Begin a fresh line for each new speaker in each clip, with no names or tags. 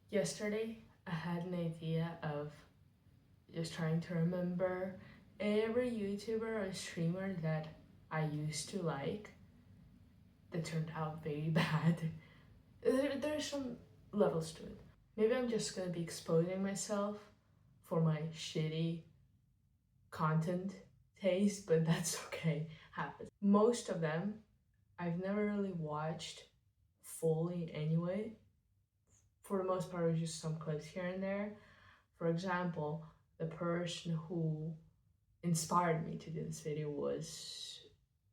Yesterday, I had an idea of just trying to remember every YouTuber or streamer that I used to like that turned out very bad. There's some levels to it. Maybe I'm just gonna be exposing myself for my shitty content taste, but that's okay. Happens. Most of them I've never really watched fully anyway. For the most part, it was just some clips here and there. For example, the person who inspired me to do this video was,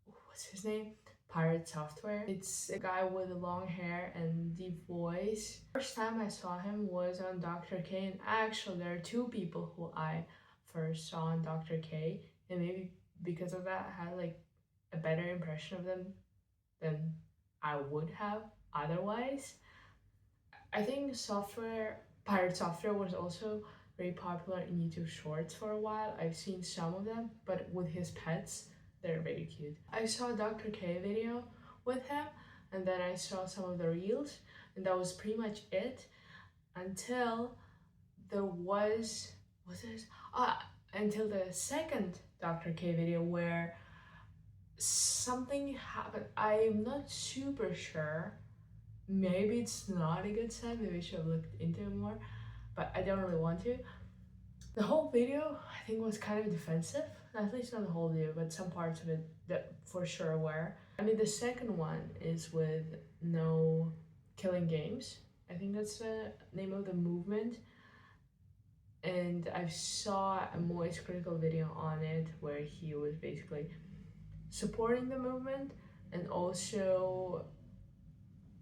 what's his name? Pirate Software. It's a guy with the long hair and deep voice. First time I saw him was on Dr. K, and actually there are two people who I first saw on Dr. K, and maybe because of that I had like a better impression of them than I would have otherwise. I think Pirate Software was also very popular in YouTube Shorts for a while. I've seen some of them, but with his pets, they're very cute. I saw a Dr. K video with him, and then I saw some of the reels, and that was pretty much it until there was this until the second Dr. K video where something happened. I'm not super sure. Maybe it's not a good sign. Maybe I should have looked into it more, but I don't really want to. The whole video, I think, was kind of defensive. At least not the whole video, but some parts of it that for sure were. I mean, the second one is with No Killing Games. I think that's the name of the movement. And I saw a Moist Critical video on it where he was basically supporting the movement and also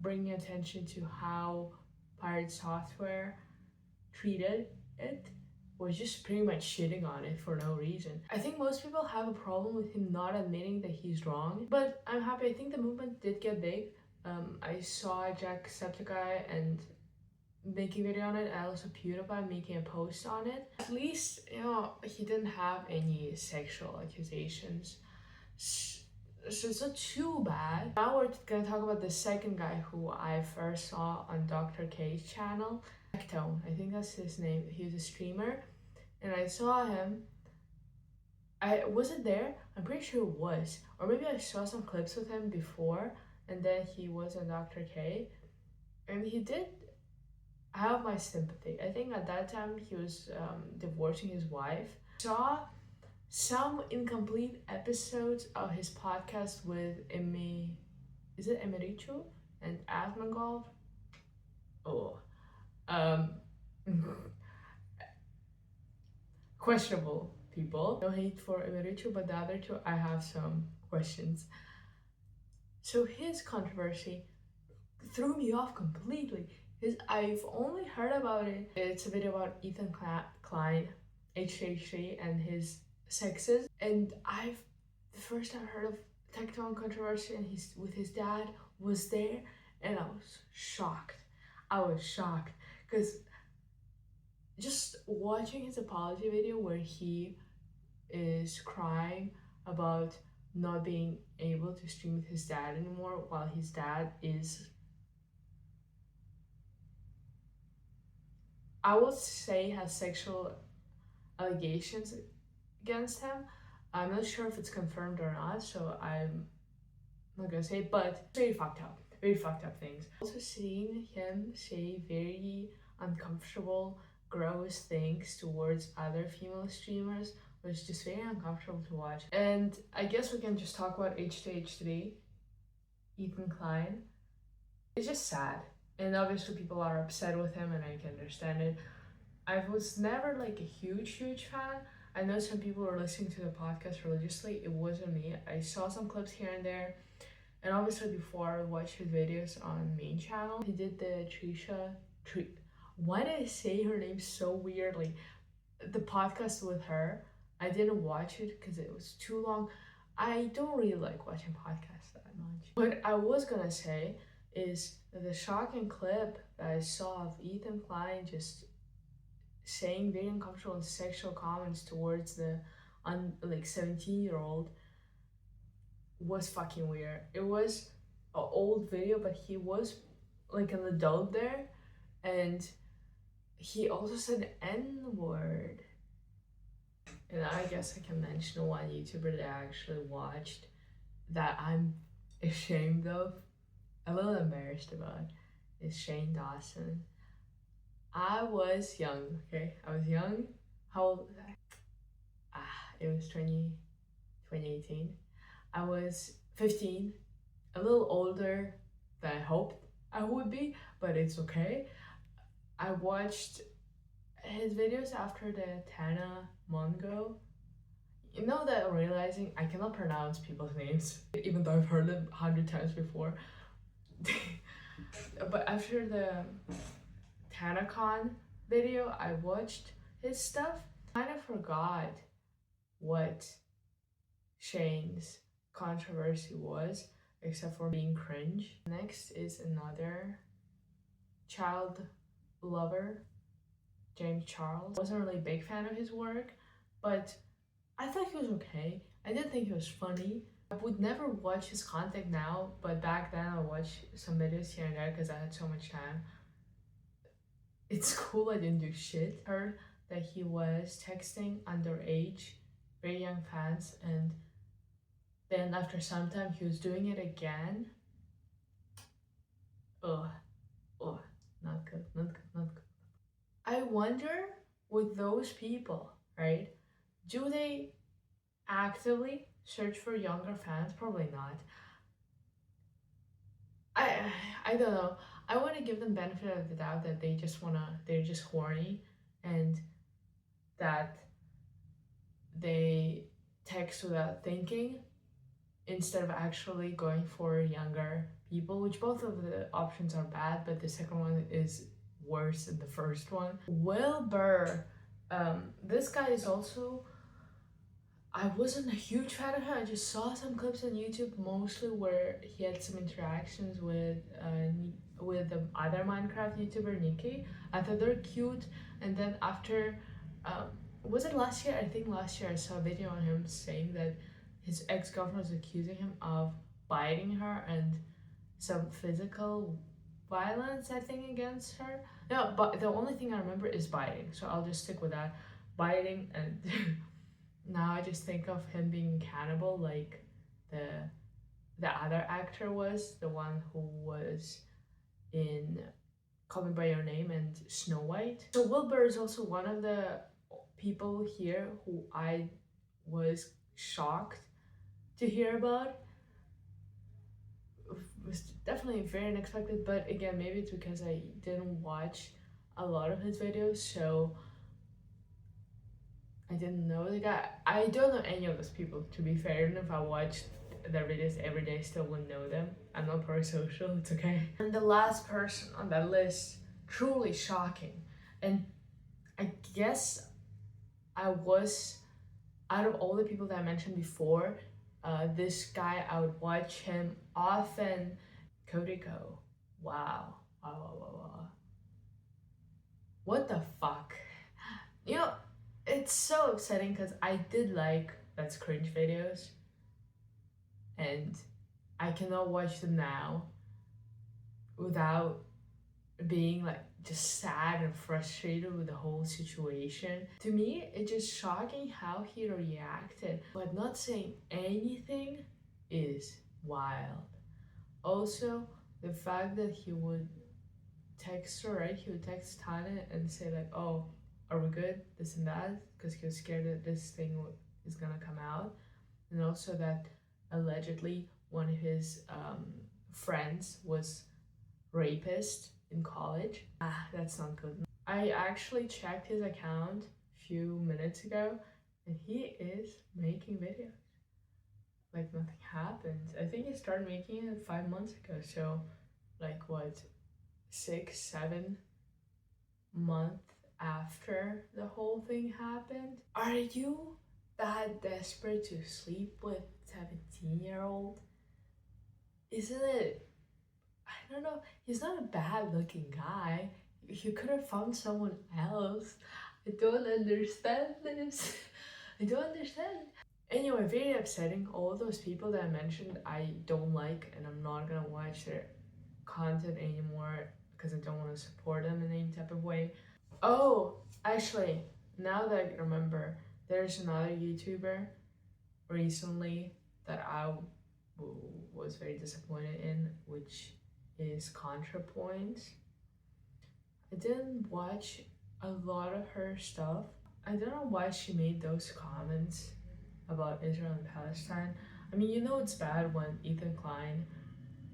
bringing attention to how Pirate Software treated it, was just pretty much shitting on it for no reason. I think most people have a problem with him not admitting that he's wrong, but I'm happy. I think the movement did get big. I saw Jacksepticeye and making a video on it. I also PewDiePie making a post on it. At least, he didn't have any sexual accusations. So it's not too bad. Now we're gonna talk about the second guy who I first saw on Dr. K's channel. Tone, I think that's his name. He's a streamer, and I saw him. I wasn't there. I'm pretty sure it was, or maybe I saw some clips with him before, and then he was on Dr. K, and he did have my sympathy. I think at that time he was divorcing his wife. Saw some incomplete episodes of his podcast with Emericho and Asmongold? Oh, um, questionable people. No hate for Emericho, but the other two, I have some questions. So his controversy threw me off completely because I've only heard about it. It's a video about Ethan Klein, H3, and his sexes, and the first time I heard of Tecton controversy and with his dad was there, and I was shocked. Because just watching his apology video where he is crying about not being able to stream with his dad anymore while his dad is, I would say, has sexual allegations against him. I'm not sure if it's confirmed or not, so I'm not gonna say, but very fucked up. Very fucked up things. Also seeing him say very uncomfortable, gross things towards other female streamers was just very uncomfortable to watch. And I guess we can just talk about H2H3, Ethan Klein. It's just sad. And obviously people are upset with him, and I can understand it. I was never like a huge fan. I know some people are listening to the podcast religiously. It wasn't me. I saw some clips here and there. And obviously before I watched his videos on main channel, he did the why did I say her name so weirdly? The podcast with her. I didn't watch it because it was too long. I don't really like watching podcasts that much. What I was gonna say is the shocking clip that I saw of Ethan Klein just saying very uncomfortable and sexual comments towards the 17-year-old was fucking weird. It was an old video, but he was like an adult there, and he also said N-word. And I guess I can mention one YouTuber that I actually watched that I'm ashamed of, a little embarrassed about, is Shane Dawson. I was young, okay? I was young. How old was I? It was 2018. I was 15, a little older than I hoped I would be, but it's okay. I watched his videos after the Tana Mongo. You know that I'm realizing I cannot pronounce people's names, even though I've heard them 100 times before. But after the TanaCon video, I watched his stuff. I kind of forgot what Shane's controversy was, except for being cringe. Next is another child lover, James Charles. I wasn't really a big fan of his work, but I thought he was okay. I didn't think he was funny. I would never watch his content now, but back then I watched some videos here and there because I had so much time. It's cool I didn't do shit. Heard that he was texting underage, very young fans, and then after some time he was doing it again. Ugh, not good, not good, not good. I wonder with those people, right? Do they actively search for younger fans? Probably not. I don't know. I want to give them benefit of the doubt that they're just horny, and that they text without thinking instead of actually going for younger people, which both of the options are bad, but the second one is worse than the first one. Will Burr, this guy is also, I wasn't a huge fan of him. I just saw some clips on YouTube, mostly where he had some interactions with the other Minecraft YouTuber Nikki. I thought they're cute, and then after, was it last year? I think last year I saw a video on him saying that his ex-girlfriend was accusing him of biting her and some physical violence, I think, against her. No, but the only thing I remember is biting, so I'll just stick with that. Biting, and now I just think of him being cannibal, like the other actor was, the one who was in Call Me By Your Name and Snow White. So Will Burr is also one of the people here who I was shocked to hear about. It was definitely very unexpected, but again, maybe it's because I didn't watch a lot of his videos, so I didn't know the guy. I don't know any of those people, to be fair. Even if I watched their videos every day, I still wouldn't know them. I'm not pro-social, it's okay. And the last person on that list, truly shocking. And I guess I was, out of all the people that I mentioned before, this guy, I would watch him often. Cody Ko. Wow. Wow. What the fuck? You know, it's so upsetting because I did like That's Cringe videos, and I cannot watch them now without being like just sad and frustrated with the whole situation. To me, it's just shocking how he reacted, but not saying anything is wild. Also, the fact that he would text her, right? He would text Tana and say like, oh, are we good? This and that, because he was scared that this thing is gonna come out. And also that allegedly one of his friends was rapist in college. That's not good. I actually checked his account a few minutes ago, and he is making videos like nothing happened. I think he started making it 5 months ago, so like what, 6-7 months after the whole thing happened. Are you that desperate to sleep with 17-year-old? Isn't it? I don't know. He's not a bad looking guy. You could have found someone else. I don't understand this. I don't understand. Anyway, very upsetting. All those people that I mentioned, I don't like, and I'm not gonna watch their content anymore because I don't want to support them in any type of way. Oh, actually, now that I remember, there's another YouTuber recently that was very disappointed in, which is ContraPoints. I didn't watch a lot of her stuff. I don't know why she made those comments about Israel and Palestine. I mean, you know it's bad when Ethan Klein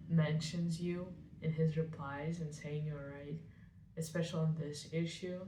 mentions you in his replies and saying you're right, especially on this issue.